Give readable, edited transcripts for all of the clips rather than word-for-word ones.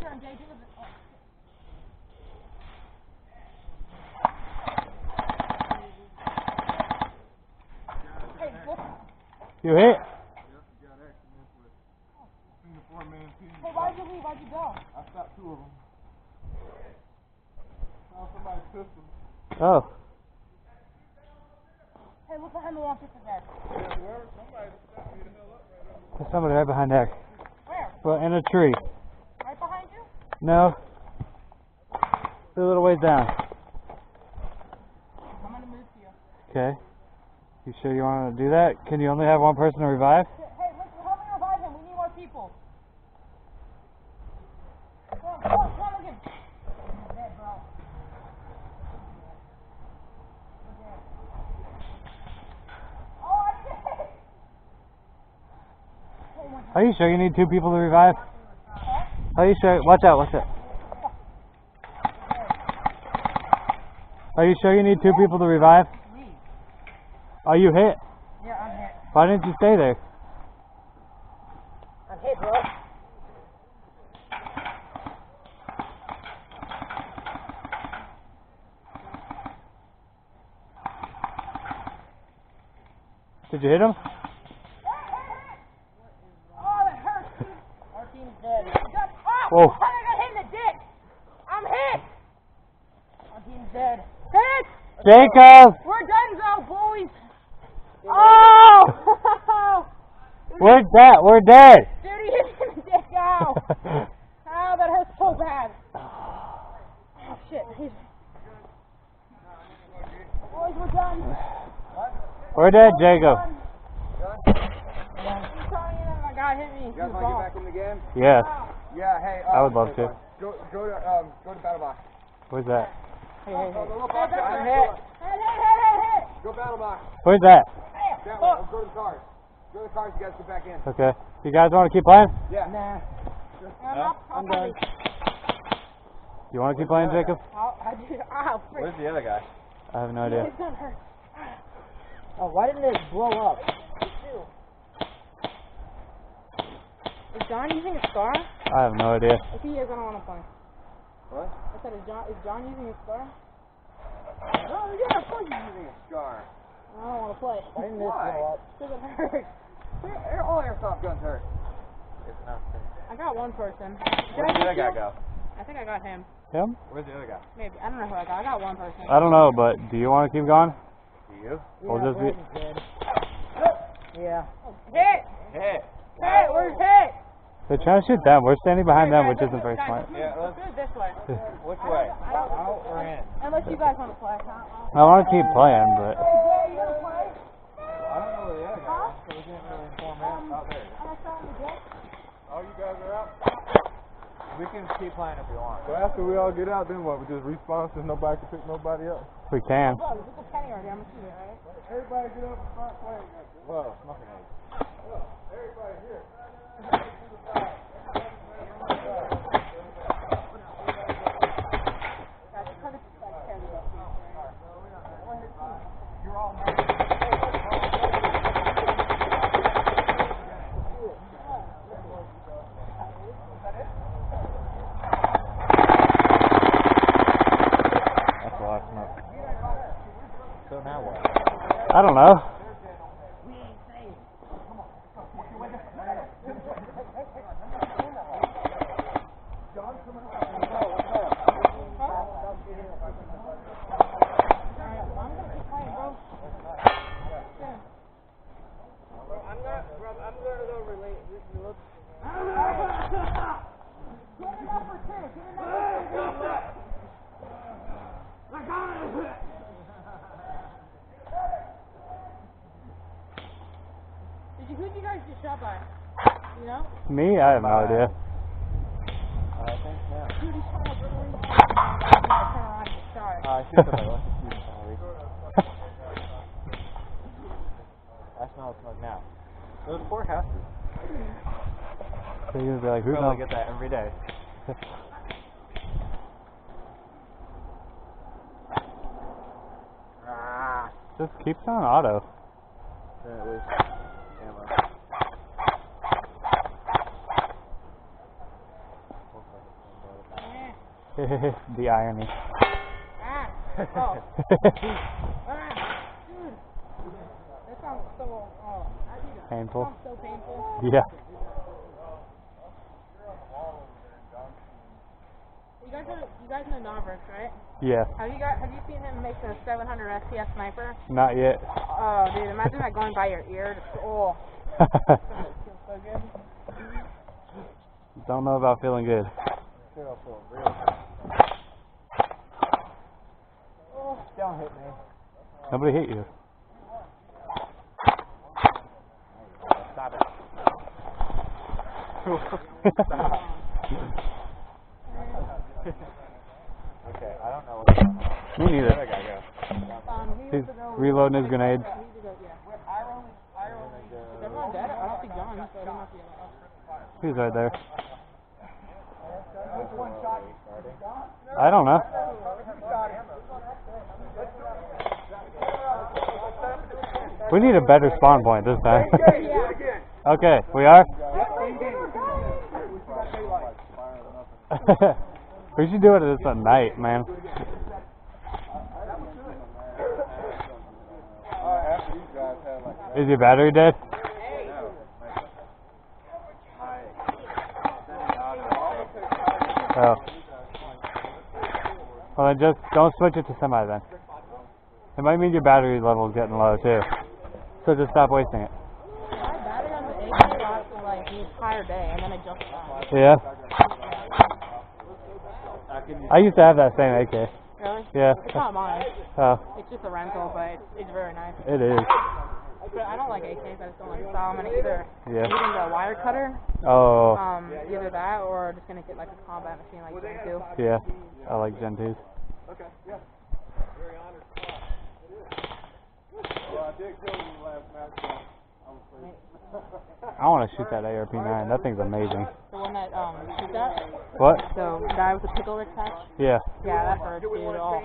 turn, Jay. Do it. Hey, listen. You hit? Yep, you got accident with the 4-man team. Hey, why'd you leave? Why'd you go? I stopped 2 of them. Found somebody's pistol. Oh. Hey, look behind the wall. Picture there. Yeah, whoever, somebody stopped me the hell up right over. There's somebody right behind there. Where? Well, in a tree. Right behind you? No. A little ways down. I'm gonna move to you. Okay. You sure you want to do that? Can you only have one person to revive? Hey, look, help me revive him. We need more people. Come on, look at him. He's dead, bro. He's dead. Oh, I did it! Hey, one Are you sure you need 2 people to revive? Are you sure? Watch out, watch out. Are you sure you need 2 people to revive? Are you hit? Yeah, I'm hit. Why didn't you stay there? I'm hit, bro. Did you hit him? Oh, that hurts, dude. Our team's dead. Oh, Whoa. I got hit in the dick. I'm hit. Our team's dead. Hit! Jacob! We're done, though, boys. Oh! We're dead. We're dead. Dude, he hit me in the dick. Ow. Ow, that hurts so bad. Oh, shit. Boys, we're done. We're dead, Jacob. He's trying in and my guy hit me. You guys want to get back in the game? Yes. Yeah, hey. I would love to. Go to battle box. Where's that? Hey, The little box I'm down hit. there. Hit. Go battle box. Where's that? That way. Let's go to the cars. Go to the cars. You guys get back in. Okay. You guys want to keep playing? Yeah. Nah. I'm done. You want to keep playing, Jacob? Ow, frick. Where's the other guy? I have no idea. His gun hurts. Oh, why didn't it blow up? Is John using a scar? I have no idea. If he is, I don't want to play. What? I said, is John using a scar? No, yeah, of course he's using a scar. I don't want to play. Why didn't this Why? blow up? Because it hurts. All airsoft guns hurt. It's nothing. I got one person. Where'd the other guy go? I think I got him. Him? Where's the other guy? Maybe. I don't know who I got. I got one person. I don't know, but do you want to keep going? Do you? We'll just be... Yeah. Hit! Hey. Hit! Where's hit? They're trying to shoot them. We're standing behind them, which isn't very smart. Yeah, Let's do it this way. Which way? I don't, Out or in? unless you guys want to play. I want to keep playing, but... I don't know where the other guy is, so we didn't really inform him. Out there. Oh, you guys are out? We can keep playing if you want. So after we all get out, then what? We just respawn since nobody can pick nobody up? We can. Bro, there's a penny already. I'm going to shoot it, alright? Everybody get up and start playing. Whoa, smoking eggs. Everybody here. You're all That's a lot of smoke. So now what? I don't know. Who'd you guys get shot by? You know? Me? I have no idea. I think now. Dude, he's trying to really turn around and start. I see somebody. Let's shoot somebody. I smell smoke now. Those poor houses. So you're gonna be like, who Probably knows? get that every day. Just keeps on auto. Then it was ammo. The irony. Ah! Oh. Ah! Dude! That sounds so, Painful. sounds so painful. Yeah. You guys know Novick, right? Yeah. Have you seen him make the 700 SPS sniper? Not yet. Oh, dude, imagine that going by your ear. Oh. Feels so good. Don't know about feeling good. Oh, don't hit me. Nobody hit you. Stop it. Stop. Okay, I don't know what's going on. Me neither. Where'd that guy go? He He's was to go. reloading his grenades. Is everyone dead? I don't see John, so he must be alive. He's right there. I don't know. We need a better spawn point this time. Okay, we are? We should do it this at night, man. Is your battery dead? Oh. Well, then just don't switch it to semi then. It might mean your battery level is getting low too. So just stop wasting it. My battery on the AK lasts for like the entire day, and then it just dies. Yeah? I used to have that same AK. Really? Yeah. It's not mine. Oh, It's just a rental, but it's very nice. it is. But I don't like AKs. I just don't like the style. I'm gonna either Yeah. even the wire cutter, Oh, either that or just gonna get like a combat machine like Gen 2. yeah. I like Gen 2s. Okay, yeah. Very honored. Well, I did kill him last match, so I was pleased. I want to shoot that ARP-9. That thing's amazing. The one that shoot that? What? The guy with the pickle attach? Yeah. Yeah, that hurts, dude. Oh.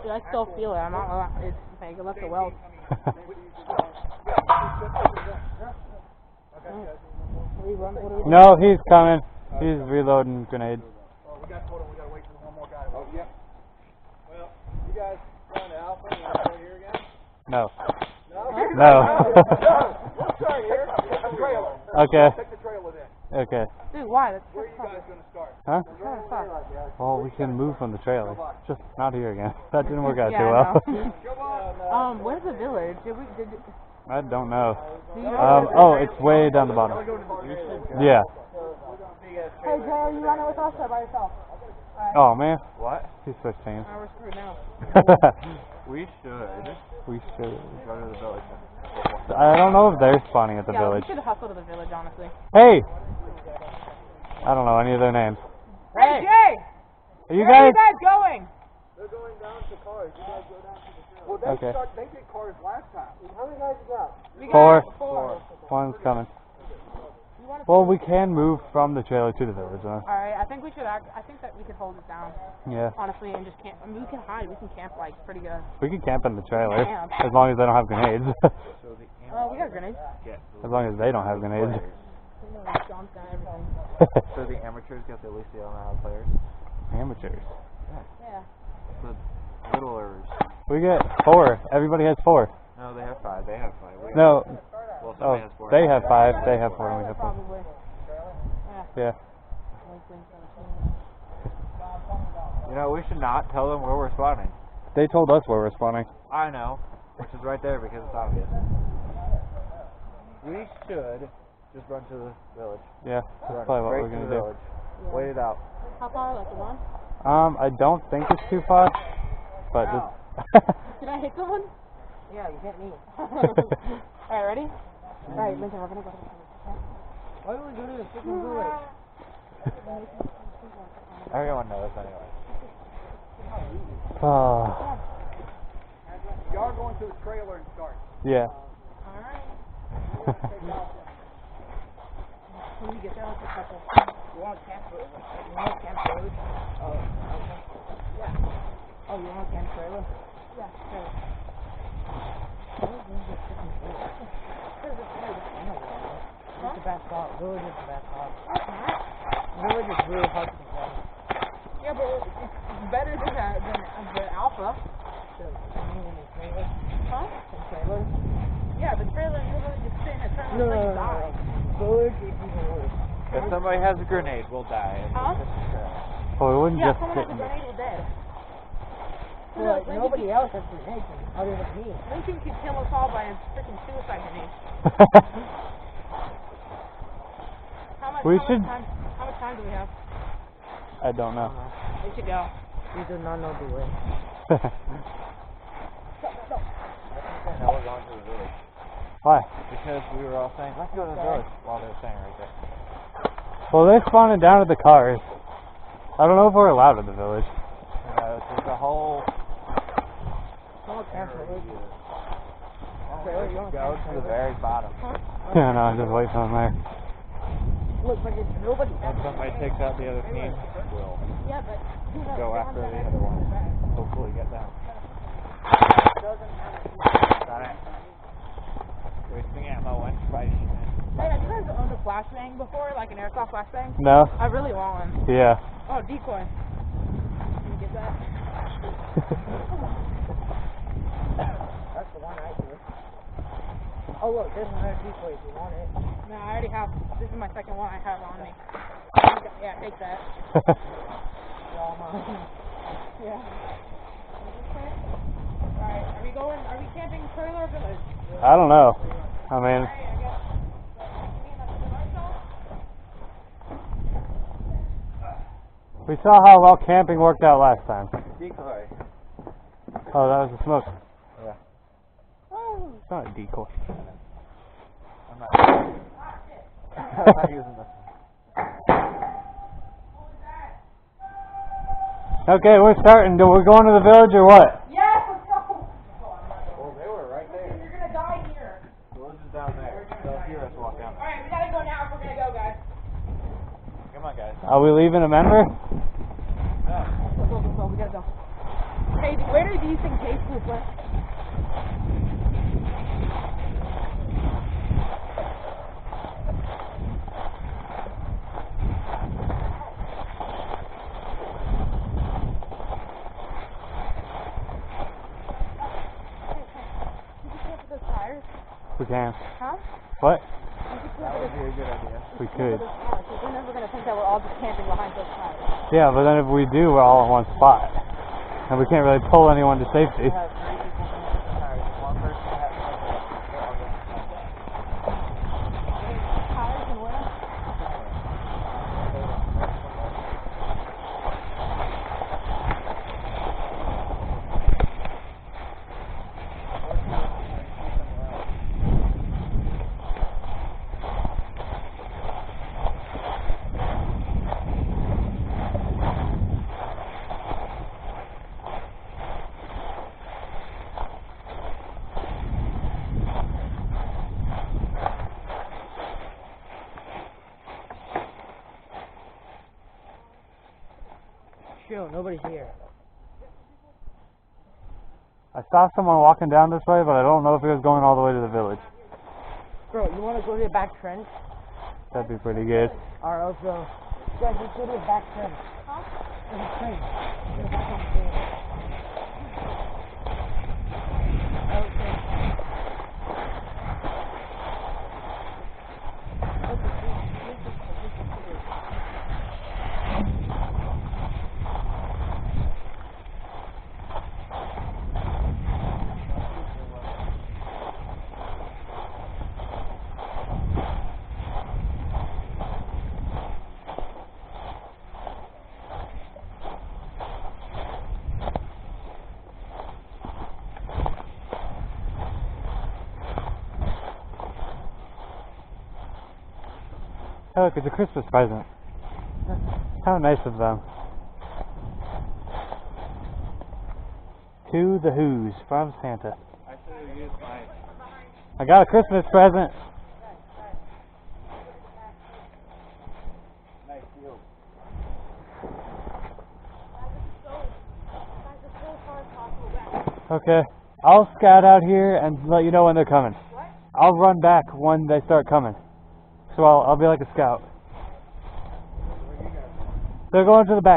Dude, I still feel it. I'm not. It's like it left a welt. No, he's coming. He's reloading grenades. Well, hold on, we gotta wait for one more guy. Oh, yeah. Well, you guys going to Alpha and want to go here again? No. No? No. We'll start here. Take the trailer. Okay. Take the trailer then. Okay. Dude, why? That's Where are you guys going to start? Huh? kind of fun. Well, we can move from the trailer. Just not here again. That didn't work out Yeah, too I well. know. Where's the village? Did I don't know. do you know? Oh, it's way down the bottom. Yeah. Hey, Jay, are you running with us or by yourself? Oh, man. What? He switched teams. We're screwed now. We should We should. go to the village. I don't know if they're spawning at the Yeah, village. we should hustle to the village, honestly. Hey! I don't know any of their names. Hey, Jay! Are you Where are guys? you guys going? They're going down to cars. You guys go down to the trailer. Well, Okay. they did cars last time. How many guys you got? We Four. got four. One's coming. You wanna Well, we can move from the trailer to the village, huh? Alright, I think we should I think that we could hold it down, Yeah. honestly, and just camp. I mean, we can hide. We can camp, like, pretty good. We can camp in the trailer. Camp. As long as they don't have grenades. So the Oh, we got grenades. get As long as they don't have grenades. John's got everything. So the amateurs get the least amount of players. Amateurs. Yeah. The littlers. We get 4. Everybody has 4. No, they have 5. They have 5. We have, No. well, Oh, somebody has 4. they have 5. They have 4 and we have 4. Probably. Yeah. You know, we should not tell them where we're spawning. They told us where we're spawning. I know, which is right there because it's obvious. We should just run to the village. Yeah, that's probably what we're gonna do. Village. Wait it out. How far? Like a run? I don't think it's too far, but just. Did I hit someone? Yeah, you hit me. Alright, ready? Alright, Lincoln, we're gonna go to the village. Why don't we go to the freaking village? Everyone knows anyway. Oh, You are going to the trailer and start. yeah. Alright. When we get there, let's just couple. You want to camp village? You want to camp village? Oh, okay. Yeah. Oh, you want to camp trailer? Yeah, trailer. It's the best spot. Village is the best spot. Village is really hard to control. Yeah, but It's better than the Alpha. Huh? Some trailers? Yeah, the trailer is literally just sitting at turn No, on no, and die. Village is even worse. If somebody has a grenade, we'll die. Huh? Well, we wouldn't Yeah, just someone sit has a in grenade, we're dead. Well, nobody else has grenades other than me. Lincoln could kill us all by a freaking suicide grenade. How much time do we have? I don't know. We should go. We do not know the way. Now we're going to the village. Why? Because we were all saying, let's go to the village, while they were saying right there. Well, they're spawning down at the cars. I don't know if we're allowed in the village. There's a whole Don't cancel it. area. You go to the very bottom. Yeah, no, I'm just waiting on there. Look, but there's nobody When somebody takes out the other team, we'll Yeah, but go after the other one. Hopefully get them. Got it. Wasting ammo and fighting. Hey, have you guys owned a flashbang before, like an airsoft flashbang? No? I really want one. Yeah. Oh, decoy. Can you get that? That's the one I do. Oh look, there's another decoy if you want it. No, I already have. This is my second one I have on me. Yeah, take that. All mine. Yeah. Alright, are we camping trailer or village? I don't know. I mean, Alright, I guess. we saw how well camping worked out last time. Decoy. Oh, that was the smoke. Yeah. Oh, it's not a decoy. I'm not I'm not using this one. Okay, we're starting. We're going to the village or what? Yes, let's go! Well, they were right there. You're gonna die here. The village is down there. They'll hear us walk down there. Alright, we gotta go now if we're gonna go, guys. Come on, guys. Are we leaving a member? Go, we gotta go. Hey, where do you think Case Group went? We can. Huh? What? That would be a good idea. We could. We're never gonna think that we're all just camping behind those tires. Yeah, but then if we do, we're all in one spot. And we can't really pull anyone to safety. We have 3 people coming with the tires. One person has to Tires and where? Sure, nobody's here. I saw someone walking down this way, but I don't know if he was going all the way to the village. Bro, you wanna go to the back trench? That'd be pretty good. Or else, guys, let's go to the back trench. Huh? There's a trench. There's a back trench. Hey, look, it's a Christmas present. How nice of them. To the Who's from Santa. I should have used my... I got a Christmas present. Nice deal. Okay. I'll scout out here and let you know when they're coming. What? I'll run back when they start coming. So I'll be like a scout. Where you guys going? They're going to the back.